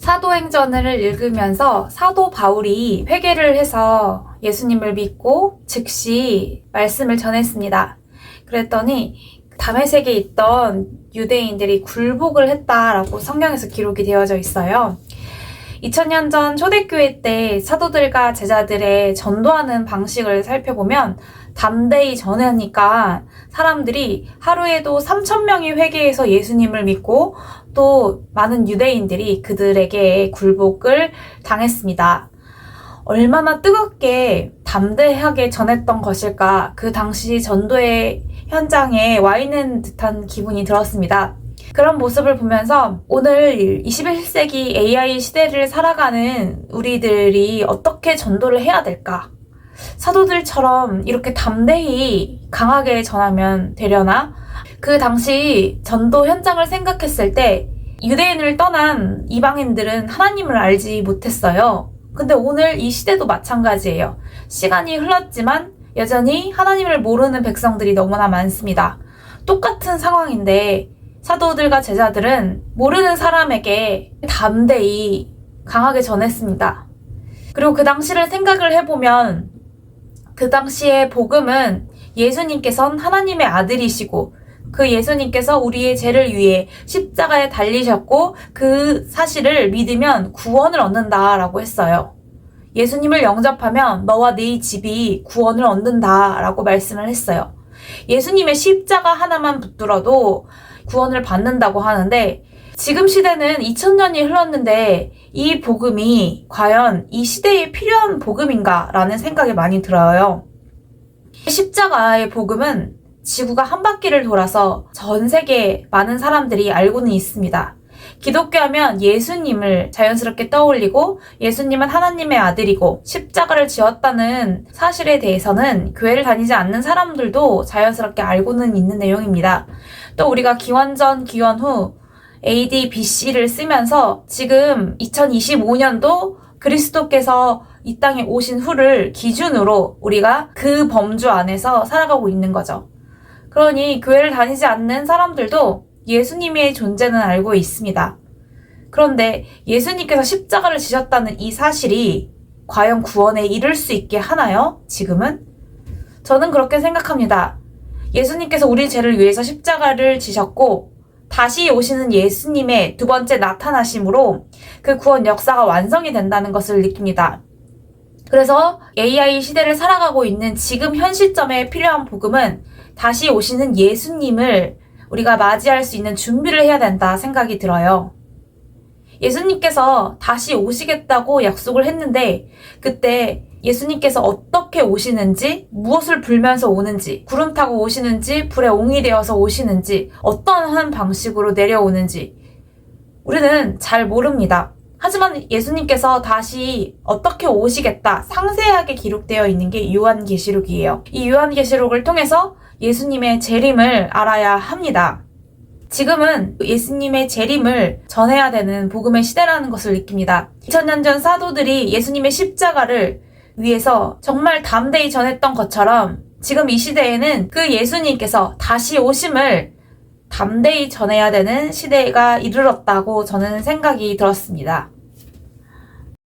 사도행전을 읽으면서 사도 바울이 회개를 해서 예수님을 믿고 즉시 말씀을 전했습니다. 그랬더니 다메섹에 있던 유대인들이 굴복을 했다라고 성경에서 기록이 되어져 있어요. 2000년 전 초대교회 때 사도들과 제자들의 전도하는 방식을 살펴보면 담대히 전하니까 사람들이 하루에도 3,000명이 회개해서 예수님을 믿고 또 많은 유대인들이 그들에게 굴복을 당했습니다. 얼마나 뜨겁게 담대하게 전했던 것일까, 그 당시 전도의 현장에 와 있는 듯한 기분이 들었습니다. 그런 모습을 보면서 오늘 21세기 AI 시대를 살아가는 우리들이 어떻게 전도를 해야 될까? 사도들처럼 이렇게 담대히 강하게 전하면 되려나? 그 당시 전도 현장을 생각했을 때 유대인을 떠난 이방인들은 하나님을 알지 못했어요. 근데 오늘 이 시대도 마찬가지예요. 시간이 흘렀지만 여전히 하나님을 모르는 백성들이 너무나 많습니다. 똑같은 상황인데 사도들과 제자들은 모르는 사람에게 담대히 강하게 전했습니다. 그리고 그 당시를 생각을 해보면 그 당시의 복음은 예수님께서는 하나님의 아들이시고 그 예수님께서 우리의 죄를 위해 십자가에 달리셨고 그 사실을 믿으면 구원을 얻는다라고 했어요. 예수님을 영접하면 너와 네 집이 구원을 얻는다라고 말씀을 했어요. 예수님의 십자가 하나만 붙들어도 구원을 받는다고 하는데 지금 시대는 2000년이 흘렀는데 이 복음이 과연 이 시대에 필요한 복음인가 라는 생각이 많이 들어요. 십자가의 복음은 지구가 한 바퀴를 돌아서 전 세계 많은 사람들이 알고는 있습니다. 기독교 하면 예수님을 자연스럽게 떠올리고 예수님은 하나님의 아들이고 십자가를 지었다는 사실에 대해서는 교회를 다니지 않는 사람들도 자연스럽게 알고는 있는 내용입니다. 또 우리가 기원전 기원후 AD BC를 쓰면서 지금 2025년도 그리스도께서 이 땅에 오신 후를 기준으로 우리가 그 범주 안에서 살아가고 있는 거죠. 그러니 교회를 다니지 않는 사람들도 예수님의 존재는 알고 있습니다. 그런데 예수님께서 십자가를 지셨다는 이 사실이 과연 구원에 이를 수 있게 하나요? 지금은? 저는 그렇게 생각합니다. 예수님께서 우리 죄를 위해서 십자가를 지셨고 다시 오시는 예수님의 두 번째 나타나심으로 그 구원 역사가 완성이 된다는 것을 느낍니다. 그래서 AI 시대를 살아가고 있는 지금 현 시점에 필요한 복음은 다시 오시는 예수님을 우리가 맞이할 수 있는 준비를 해야 된다 생각이 들어요. 예수님께서 다시 오시겠다고 약속을 했는데 그때 예수님께서 어떻게 오시는지, 무엇을 불면서 오는지, 구름 타고 오시는지, 불에 옹이 되어서 오시는지, 어떠한 방식으로 내려오는지 우리는 잘 모릅니다. 하지만 예수님께서 다시 어떻게 오시겠다 상세하게 기록되어 있는 게 요한계시록이에요. 이 요한계시록을 통해서 예수님의 재림을 알아야 합니다. 지금은 예수님의 재림을 전해야 되는 복음의 시대라는 것을 느낍니다. 2000년 전 사도들이 예수님의 십자가를 위해서 정말 담대히 전했던 것처럼 지금 이 시대에는 그 예수님께서 다시 오심을 담대히 전해야 되는 시대가 이르렀다고 저는 생각이 들었습니다.